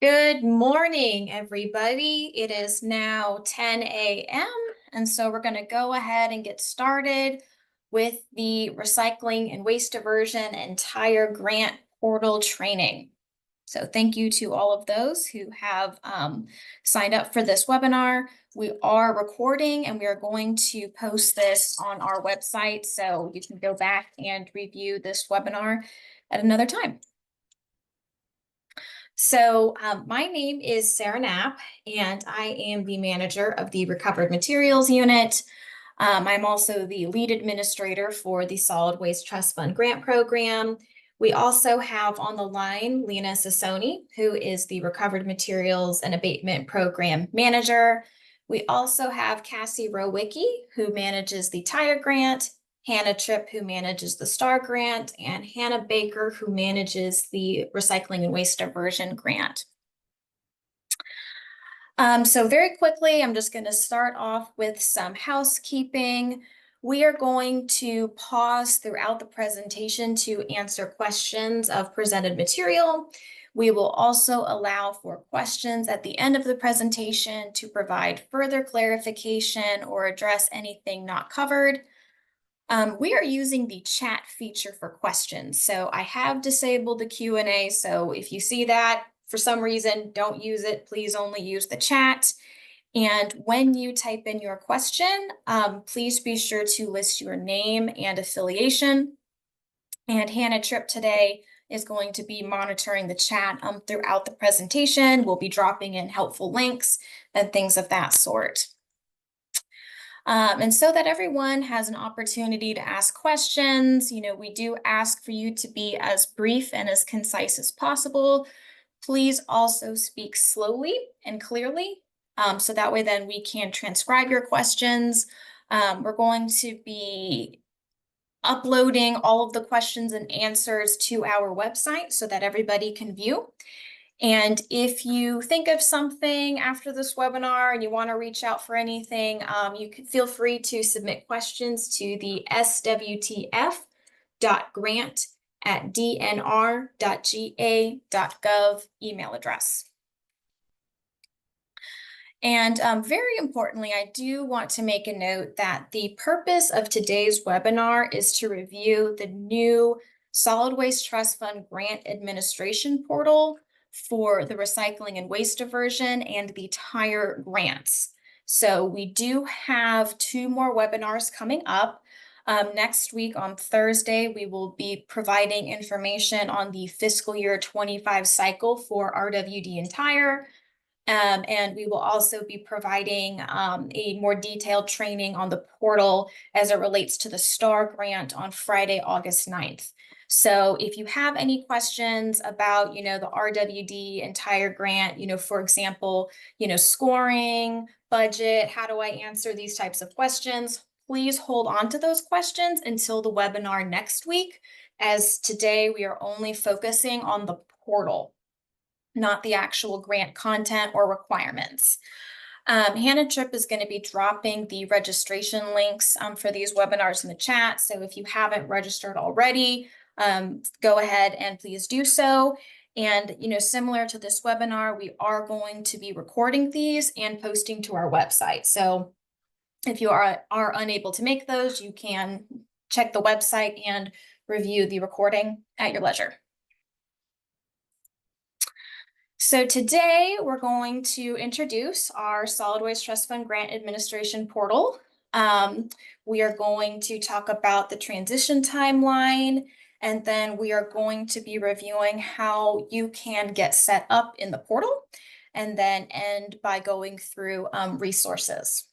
Good morning, everybody. It is now 10 a.m. And so we're going to go ahead and get started with the recycling and waste diversion and tire grant portal training. So thank you to all of those who have signed up for this webinar. We are recording and we are going to post this on our website, so you can go back and review this webinar at another time. So my name is Sarah Knapp, and I am the manager of the Recovered Materials Unit. I'm also the lead administrator for the Solid Waste Trust Fund Grant Program. We also have on the line Lena Sassoni, who is the Recovered Materials and Abatement Program Manager. We also have Cassie Rowicki, who manages the Tire Grant, Hannah Tripp, who manages the STAR Grant, and Hannah Baker, who manages the Recycling and Waste Diversion Grant. So very quickly, I'm just going to start off with some housekeeping. We are going to pause throughout the presentation to answer questions of presented material. We will also allow for questions at the end of the presentation to provide further clarification or address anything not covered. We are using the chat feature for questions. So I have disabled the Q&A. So if you see that for some reason, don't use it. Please only use the chat. And when you type in your question, please be sure to list your name and affiliation. And Hannah Tripp today is going to be monitoring the chat throughout the presentation. We'll be dropping in helpful links and things of that sort. And so that everyone has an opportunity to ask questions, we do ask for you to be as brief and as concise as possible. Please also speak slowly and clearly, so that way then we can transcribe your questions. We're going to be uploading all of the questions and answers to our website so that everybody can view. And if you think of something after this webinar and you want to reach out for anything, you can feel free to submit questions to the swtf.grant@dnr.ga.gov email address. And very importantly, I do want to make a note that the purpose of today's webinar is to review the new Solid Waste Trust Fund Grant Administration Portal for the recycling and waste diversion and the tire grants. So we do have 2 more webinars coming up. Next week on Thursday, we will be providing information on the fiscal year 25 cycle for RWD and tire. And we will also be providing a more detailed training on the portal as it relates to the STAR grant on Friday, August 9th. So if you have any questions about, the RWD and tire grant, for example, scoring, budget, how do I answer these types of questions? Please hold on to those questions until the webinar next week, as today we are only focusing on the portal, not the actual grant content or requirements. Hannah Tripp is going to be dropping the registration links for these webinars in the chat. So if you haven't registered already, go ahead and please do so. And, similar to this webinar, we are going to be recording these and posting to our website. So if you are unable to make those, you can check the website and review the recording at your leisure. So today we're going to introduce our Solid Waste Trust Fund Grant Administration Portal. We are going to talk about the transition timeline, and then we are going to be reviewing how you can get set up in the portal, and then end by going through resources.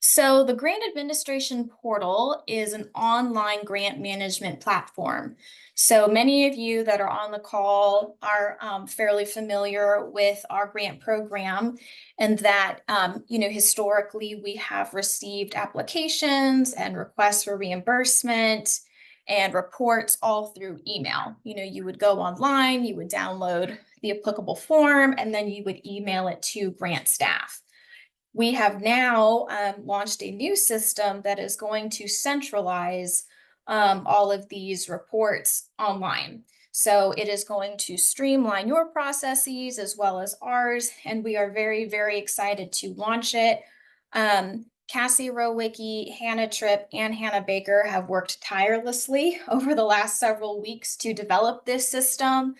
So the Grant Administration Portal is an online grant management platform. So many of you that are on the call are fairly familiar with our grant program, and that, historically we have received applications and requests for reimbursement and reports all through email. You would go online, you would download the applicable form, and then you would email it to grant staff. We have now launched a new system that is going to centralize all of these reports online. So it is going to streamline your processes as well as ours, and we are very, very excited to launch it. Cassie Rowicki, Hannah Tripp, and Hannah Baker have worked tirelessly over the last several weeks to develop this system.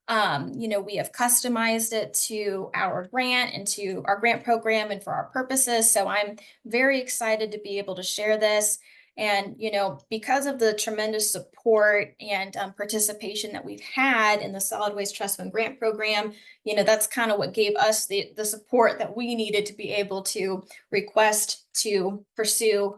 We have customized it to our grant and to our grant program and for our purposes. So I'm very excited to be able to share this. And, because of the tremendous support and participation that we've had in the Solid Waste Trust Fund Grant Program, that's kind of what gave us the support that we needed to be able to request to pursue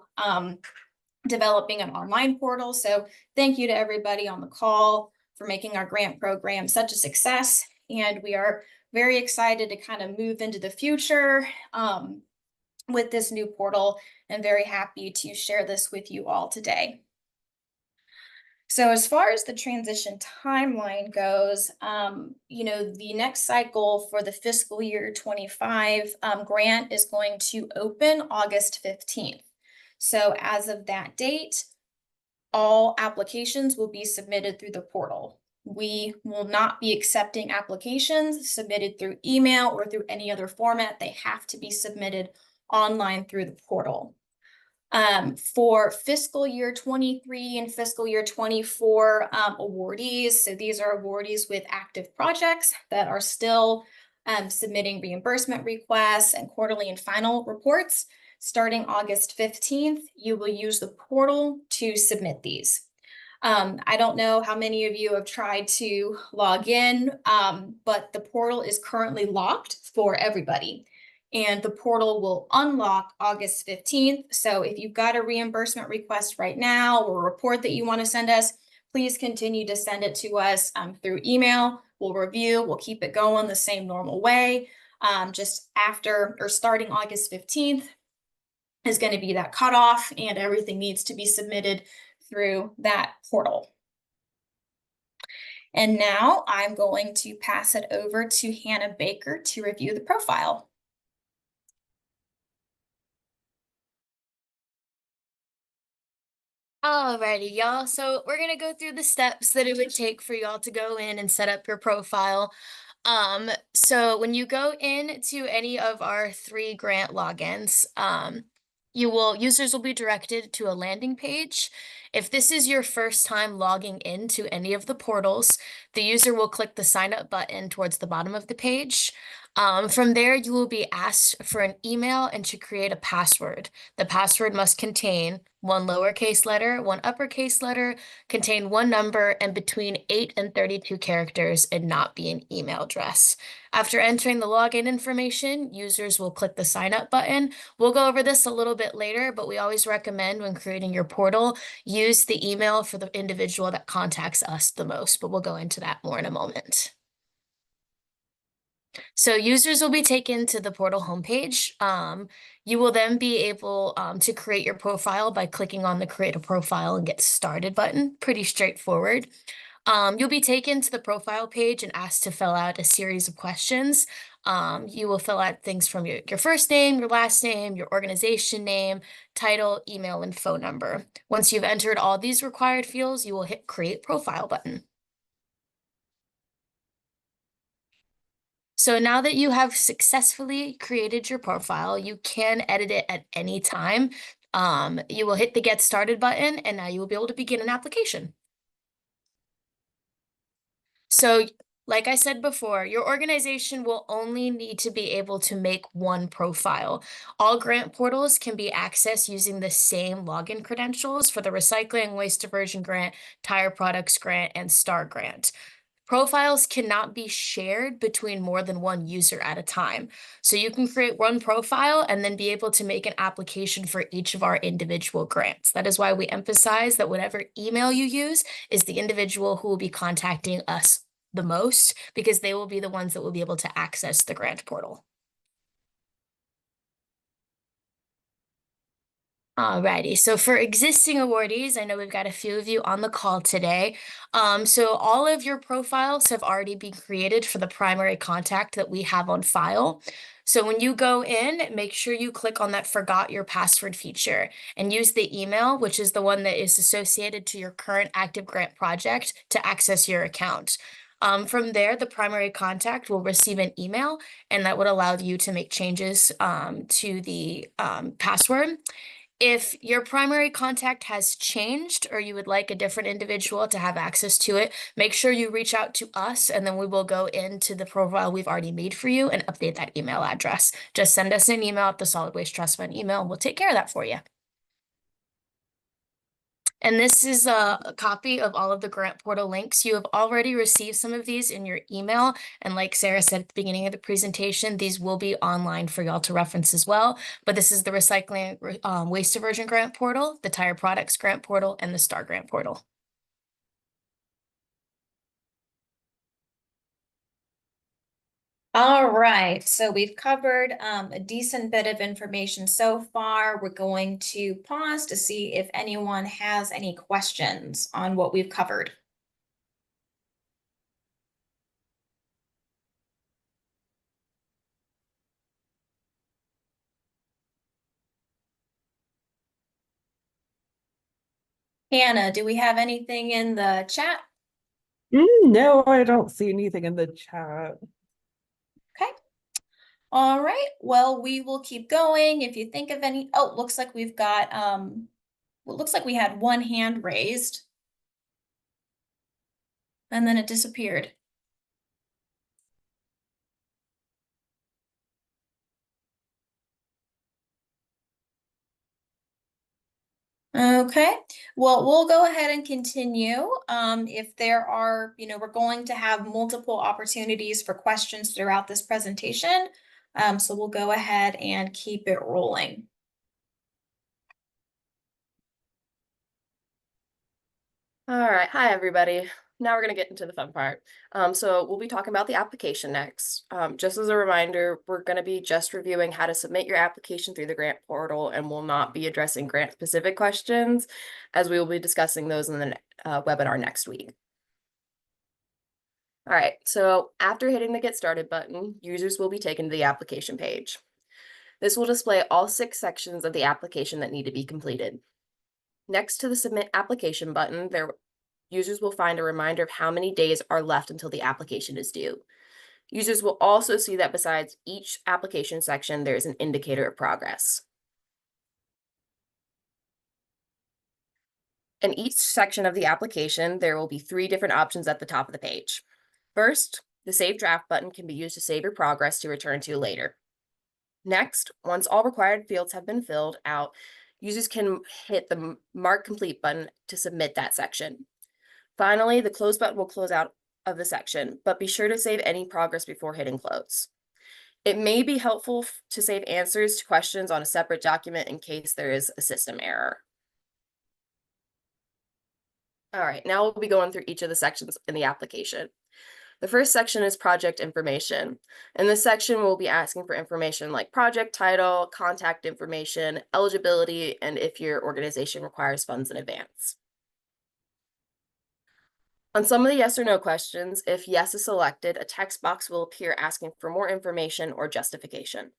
developing an online portal. So thank you to everybody on the call for making our grant program such a success. And we are very excited to kind of move into the future with this new portal, and very happy to share this with you all today. So as far as the transition timeline goes, the next cycle for the fiscal year 25 grant is going to open August 15th. So as of that date, all applications will be submitted through the portal. We will not be accepting applications submitted through email or through any other format. They have to be submitted online through the portal. For fiscal year 23 and fiscal year 24 awardees, so these are awardees with active projects that are still submitting reimbursement requests and quarterly and final reports. Starting August 15th, you will use the portal to submit these. I don't know how many of you have tried to log in, but the portal is currently locked for everybody. And the portal will unlock August 15th. So if you've got a reimbursement request right now or a report that you want to send us, please continue to send it to us through email. We'll review, we'll keep it going the same normal way. Just after or starting August 15th is going to be that cutoff, and everything needs to be submitted through that portal. And now I'm going to pass it over to Hannah Baker to review the profile. Alrighty, y'all. So we're gonna go through the steps that it would take for y'all to go in and set up your profile. So when you go into any of our 3 grant logins, users will be directed to a landing page. If this is your first time logging into any of the portals, the user will click the sign up button towards the bottom of the page. From there, you will be asked for an email and to create a password. The password must contain 1 lowercase letter, 1 uppercase letter, contain 1 number, and between 8 and 32 characters, and not be an email address. After entering the login information, users will click the sign up button. We'll go over this a little bit later, but we always recommend when creating your portal, use the email for the individual that contacts us the most, but we'll go into that more in a moment. So users will be taken to the portal homepage. You will then be able to create your profile by clicking on the Create a Profile and Get Started button. Pretty straightforward. You'll be taken to the profile page and asked to fill out a series of questions. You will fill out things from your first name, your last name, your organization name, title, email, and phone number. Once you've entered all these required fields, you will hit Create Profile button. So now that you have successfully created your profile, you can edit it at any time. You will hit the Get Started button, and now you will be able to begin an application. So, like I said before, your organization will only need to be able to make 1 profile. All grant portals can be accessed using the same login credentials for the Recycling Waste Diversion Grant, Tire Products Grant, and STAR Grant. Profiles cannot be shared between more than 1 user at a time. So you can create 1 profile and then be able to make an application for each of our individual grants. That is why we emphasize that whatever email you use is the individual who will be contacting us the most, because they will be the ones that will be able to access the grant portal. Alrighty, so for existing awardees, I know we've got a few of you on the call today. So all of your profiles have already been created for the primary contact that we have on file. So when you go in, make sure you click on that forgot your password feature and use the email, which is the one that is associated to your current active grant project to access your account. From there, the primary contact will receive an email and that would allow you to make changes to the password. If your primary contact has changed or you would like a different individual to have access to it, make sure you reach out to us and then we will go into the profile we've already made for you and update that email address. Just send us an email at the Solid Waste Trust Fund email and we'll take care of that for you. And this is a copy of all of the grant portal links. You have already received some of these in your email. And like Sarah said at the beginning of the presentation, these will be online for y'all to reference as well. But this is the Recycling Waste Diversion Grant Portal, the Tire Products Grant Portal, and the STAR Grant Portal. All right, so we've covered a decent bit of information so far. We're going to pause to see if anyone has any questions on what we've covered. Hannah, do we have anything in the chat? No, I don't see anything in the chat. Okay. All right, well, we will keep going. If you think of any, oh, looks like we've got, well, looks like we had one hand raised. And then it disappeared. Okay, well, we'll go ahead and continue. If there are, we're going to have multiple opportunities for questions throughout this presentation. So we'll go ahead and keep it rolling. All right, hi everybody. Now we're gonna get into the fun part. So we'll be talking about the application next. Just as a reminder, we're gonna be just reviewing how to submit your application through the grant portal and will not be addressing grant specific questions as we will be discussing those in the webinar next week. All right, so after hitting the Get Started button, users will be taken to the application page. This will display all 6 sections of the application that need to be completed. Next to the Submit Application button, users will find a reminder of how many days are left until the application is due. Users will also see that besides each application section, there is an indicator of progress. In each section of the application, there will be 3 different options at the top of the page. First, the Save Draft button can be used to save your progress to return to later. Next, once all required fields have been filled out, users can hit the Mark Complete button to submit that section. Finally, the Close button will close out of the section, but be sure to save any progress before hitting close. It may be helpful to save answers to questions on a separate document in case there is a system error. All right, now we'll be going through each of the sections in the application. The first section is project information. In this section, we'll be asking for information like project title, contact information, eligibility, and if your organization requires funds in advance. On some of the yes or no questions, if yes is selected, a text box will appear asking for more information or justification.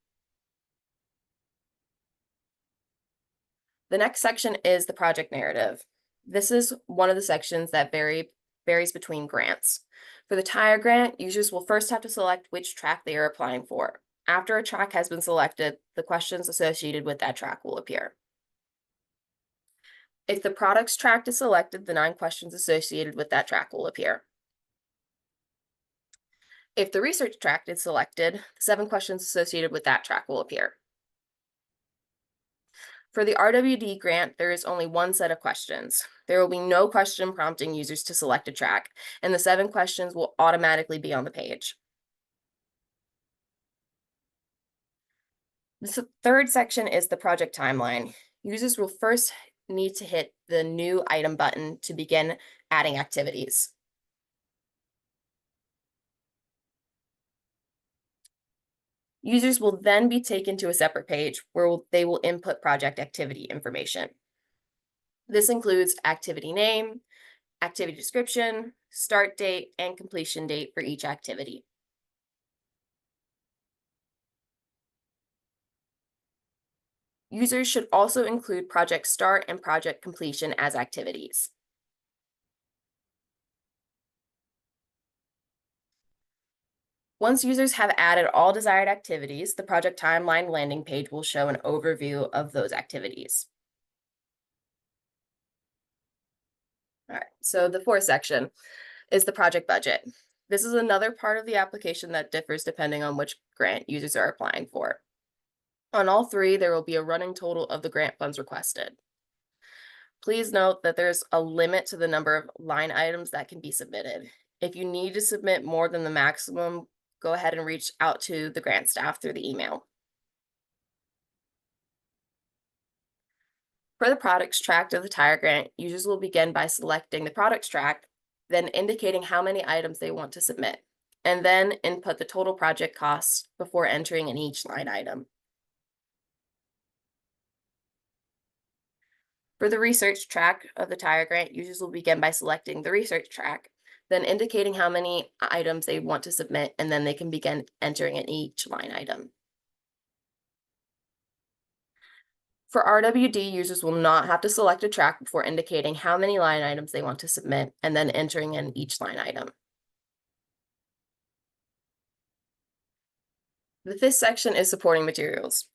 The next section is the project narrative. This is one of the sections that varies between grants. For the tire grant, users will first have to select which track they are applying for. After a track has been selected, the questions associated with that track will appear. If the products track is selected, the 9 questions associated with that track will appear. If the research track is selected, the 7 questions associated with that track will appear. For the RWD grant, there is only one set of questions. There will be no question prompting users to select a track, and the 7 questions will automatically be on the page. The third section is the project timeline. Users will first need to hit the New Item button to begin adding activities. Users will then be taken to a separate page where they will input project activity information. This includes activity name, activity description, start date, and completion date for each activity. Users should also include project start and project completion as activities. Once users have added all desired activities, the project timeline landing page will show an overview of those activities. All right, so the fourth section is the project budget. This is another part of the application that differs depending on which grant users are applying for. On all three, there will be a running total of the grant funds requested. Please note that there's a limit to the number of line items that can be submitted. If you need to submit more than the maximum, go ahead and reach out to the grant staff through the email. For the products track of the tire grant, users will begin by selecting the products track, then indicating how many items they want to submit, and then input the total project costs before entering in each line item. For the research track of the tire grant, users will begin by selecting the research track, then indicating how many items they want to submit, and then they can begin entering in each line item. For RWD, users will not have to select a track before indicating how many line items they want to submit and then entering in each line item. The fifth section is supporting materials.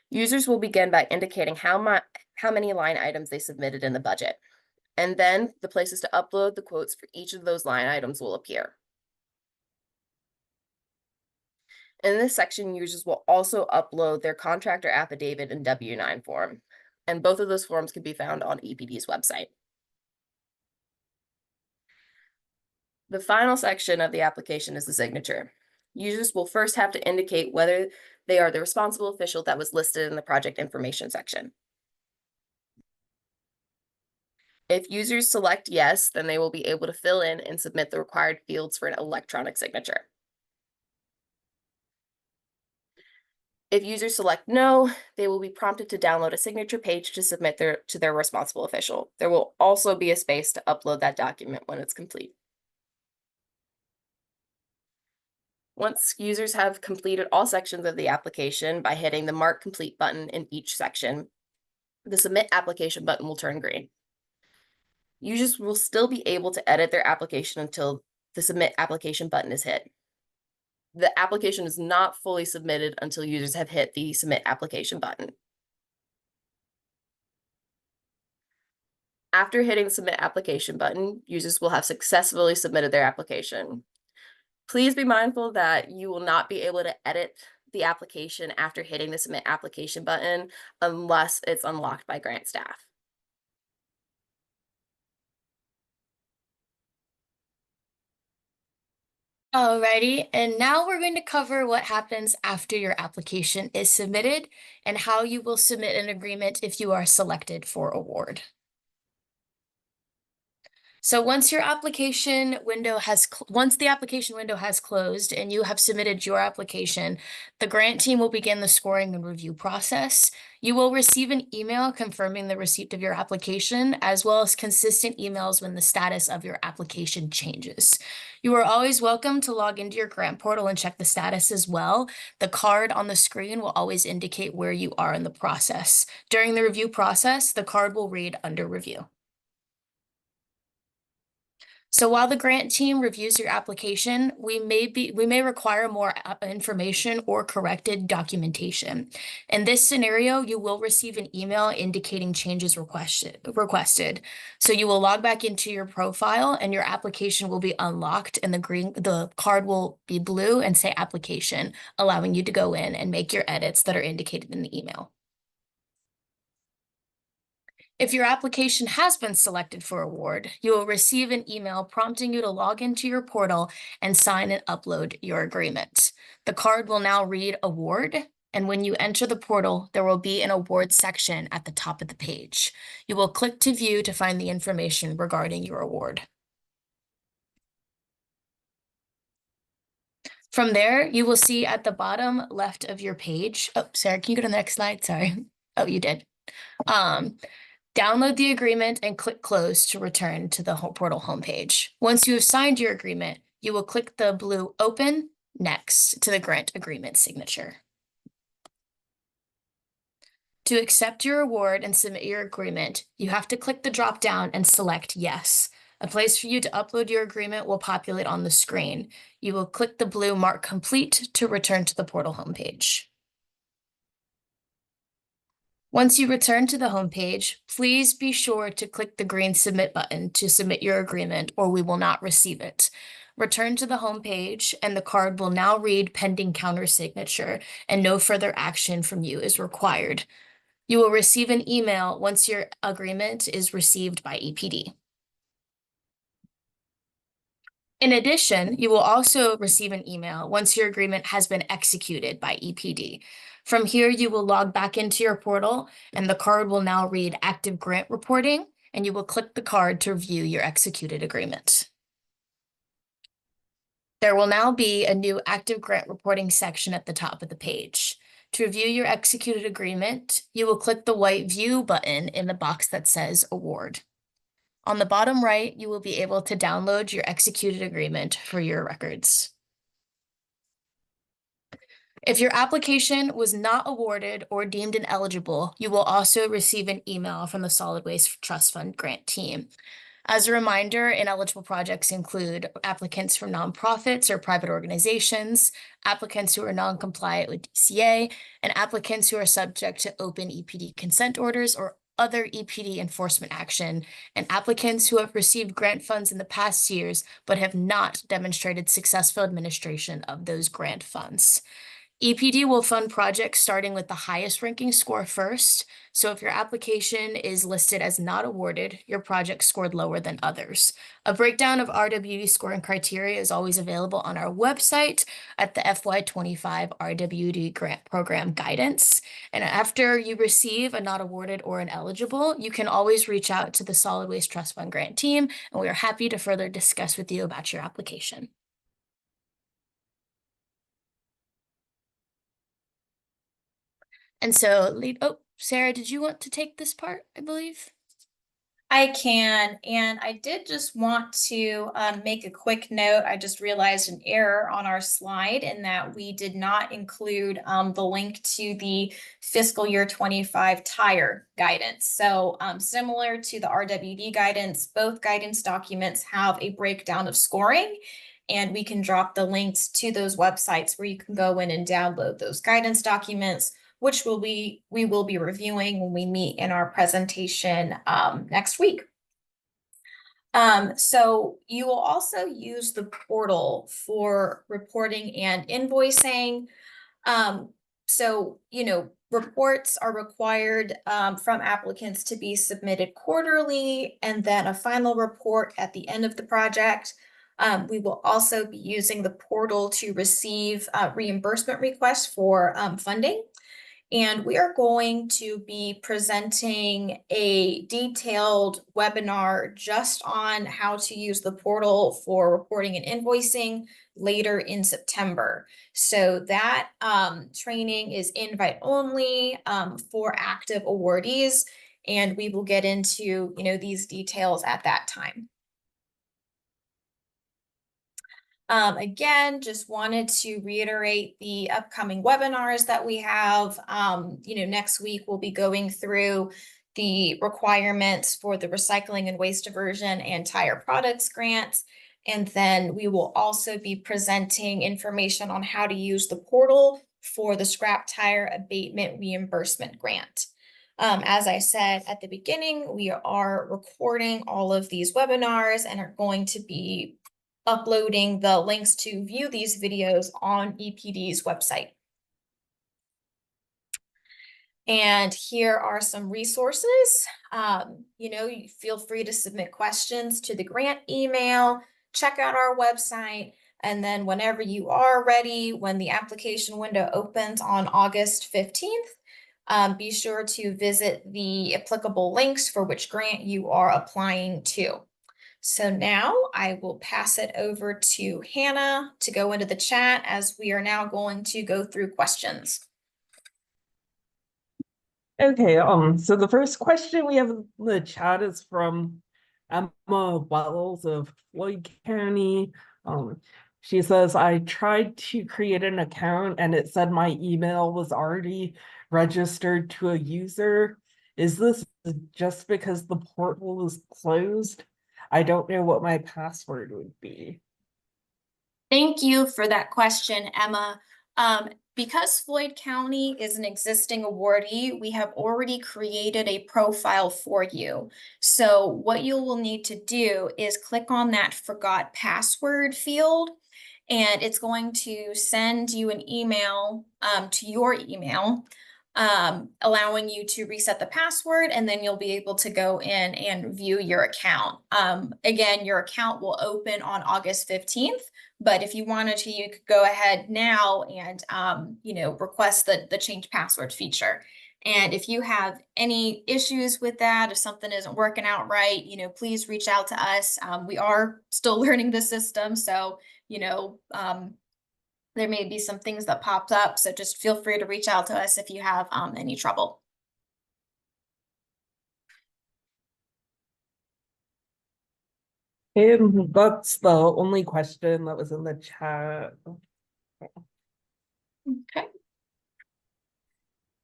Users will begin by indicating how many line items they submitted in the budget, and then the places to upload the quotes for each of those line items will appear. In this section, users will also upload their contractor affidavit and W-9 form, and both of those forms can be found on EPD's website. The final section of the application is the signature. Users will first have to indicate whether they are the responsible official that was listed in the project information section. If users select yes, then they will be able to fill in and submit the required fields for an electronic signature. If users select no, they will be prompted to download a signature page to submit to their responsible official. There will also be a space to upload that document when it's complete. Once users have completed all sections of the application by hitting the Mark Complete button in each section, the Submit Application button will turn green. Users will still be able to edit their application until the Submit Application button is hit. The application is not fully submitted until users have hit the Submit Application button. After hitting the Submit Application button, users will have successfully submitted their application. Please be mindful that you will not be able to edit the application after hitting the Submit Application button unless it's unlocked by grant staff. Alrighty, and now we're going to cover what happens after your application is submitted and how you will submit an agreement if you are selected for award. So once the application window has closed and you have submitted your application, the grant team will begin the scoring and review process. You will receive an email confirming the receipt of your application, as well as consistent emails when the status of your application changes. You are always welcome to log into your grant portal and check the status as well. The card on the screen will always indicate where you are in the process. During the review process, the card will read under review. So while the grant team reviews your application, we may require more information or corrected documentation. In this scenario, you will receive an email indicating changes requested. So you will log back into your profile and your application will be unlocked and the card will be blue and say application, allowing you to go in and make your edits that are indicated in the email. If your application has been selected for award, you will receive an email prompting you to log into your portal and sign and upload your agreement. The card will now read award, and when you enter the portal, there will be an award section at the top of the page. You will click to view to find the information regarding your award. From there, you will see at the bottom left of your page. Oh, Sarah, can you go to the next slide? Sorry. Oh, you did. Download the agreement and click close to return to the portal homepage. Once you have signed your agreement, you will click the blue open next to the grant agreement signature. To accept your award and submit your agreement, you have to click the drop down and select yes. A place for you to upload your agreement will populate on the screen. You will click the blue mark complete to return to the portal homepage. Once you return to the homepage, please be sure to click the green submit button to submit your agreement, or we will not receive it. Return to the homepage and the card will now read pending countersignature and no further action from you is required. You will receive an email once your agreement is received by EPD. In addition, you will also receive an email once your agreement has been executed by EPD. From here, you will log back into your portal and the card will now read active grant reporting, and you will click the card to view your executed agreement. There will now be a new active grant reporting section at the top of the page. To review your executed agreement, you will click the white View button in the box that says Award. On the bottom right, you will be able to download your executed agreement for your records. If your application was not awarded or deemed ineligible, you will also receive an email from the Solid Waste Trust Fund grant team. As a reminder, ineligible projects include applicants from nonprofits or private organizations, applicants who are non-compliant with DCA, and applicants who are subject to open EPD consent orders or other EPD enforcement action, and applicants who have received grant funds in the past years but have not demonstrated successful administration of those grant funds. EPD will fund projects starting with the highest ranking score first. So if your application is listed as not awarded, your project scored lower than others. A breakdown of RWD scoring criteria is always available on our website at the FY25 RWD grant program guidance. And after you receive a not awarded or an eligible, you can always reach out to the Solid Waste Trust Fund grant team, and we are happy to further discuss with you about your application. And so, Sarah, did you want to take this part, I believe? I can, and I did just want to make a quick note. I just realized an error on our slide in that we did not include the link to the fiscal year 25 tire guidance. So similar to the RWD guidance, both guidance documents have a breakdown of scoring, and we can drop the links to those websites where you can go in and download those guidance documents, which we will be reviewing when we meet in our presentation next week. So you will also use the portal for reporting and invoicing. So, reports are required from applicants to be submitted quarterly, and then a final report at the end of the project. We will also be using the portal to receive reimbursement requests for funding. And we are going to be presenting a detailed webinar just on how to use the portal for reporting and invoicing later in September. So that training is invite only for active awardees, and we will get into these details at that time. Again, just wanted to reiterate the upcoming webinars that we have. Next week we'll be going through the requirements for the recycling and waste diversion and tire products grants. And then we will also be presenting information on how to use the portal for the scrap tire abatement reimbursement grant. As I said at the beginning, we are recording all of these webinars and are going to be uploading the links to view these videos on EPD's website. And here are some resources. You feel free to submit questions to the grant email, check out our website, and then whenever you are ready, when the application window opens on August 15th, be sure to visit the applicable links for which grant you are applying to. So now I will pass it over to Hannah to go into the chat as we are now going to go through questions. Okay, so the first question we have in the chat is from Emma Wells of Floyd County. She says, I tried to create an account and it said my email was already registered to a user. Is this just because the portal is closed? I don't know what my password would be. Thank you for that question, Emma. Because Floyd County is an existing awardee, we have already created a profile for you. So what you will need to do is click on that forgot password field, and it's going to send you an email to your email, allowing you to reset the password, and then you'll be able to go in and view your account. Again, your account will open on August 15th. But if you wanted to, you could go ahead now and, request the change password feature. And if you have any issues with that, if something isn't working out right, please reach out to us. We are still learning the system. So, there may be some things that popped up. So just feel free to reach out to us if you have any trouble. And that's the only question that was in the chat. Okay.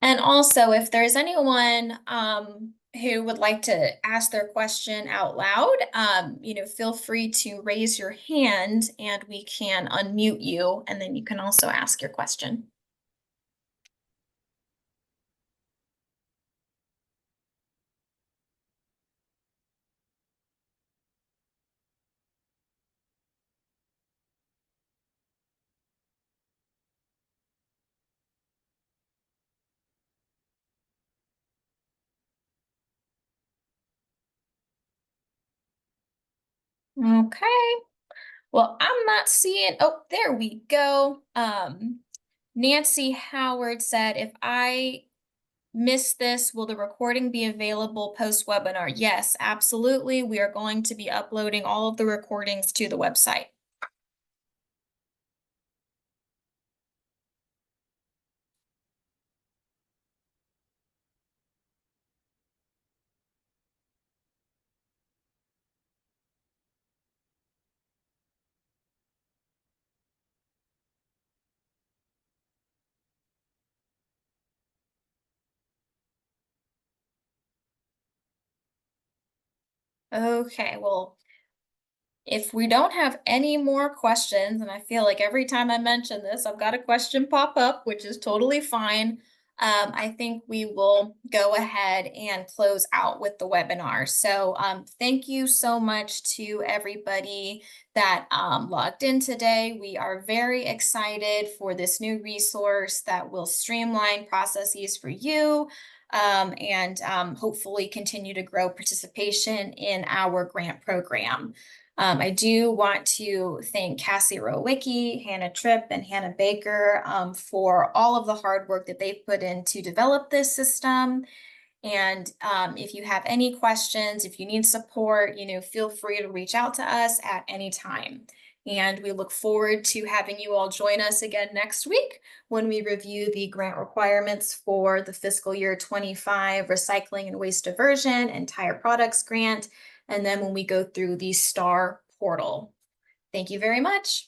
And also, if there's anyone who would like to ask their question out loud, feel free to raise your hand and we can unmute you, and then you can also ask your question. Okay. Well, I'm not seeing, oh, there we go. Nancy Howard said, if I miss this, will the recording be available post-webinar? Yes, absolutely. We are going to be uploading all of the recordings to the website. Okay, well, if we don't have any more questions, and I feel like every time I mention this, I've got a question pop up, which is totally fine. I think we will go ahead and close out with the webinar. So thank you so much to everybody that logged in today. We are very excited for this new resource that will streamline processes for you and hopefully continue to grow participation in our grant program. I do want to thank Cassie Rowicki, Hannah Tripp, and Hannah Baker for all of the hard work that they've put in to develop this system. And if you have any questions, if you need support, feel free to reach out to us at any time. And we look forward to having you all join us again next week when we review the grant requirements for the fiscal year 25 Recycling and Waste Diversion and Tire Products Grant. And then when we go through the STAR portal. Thank you very much.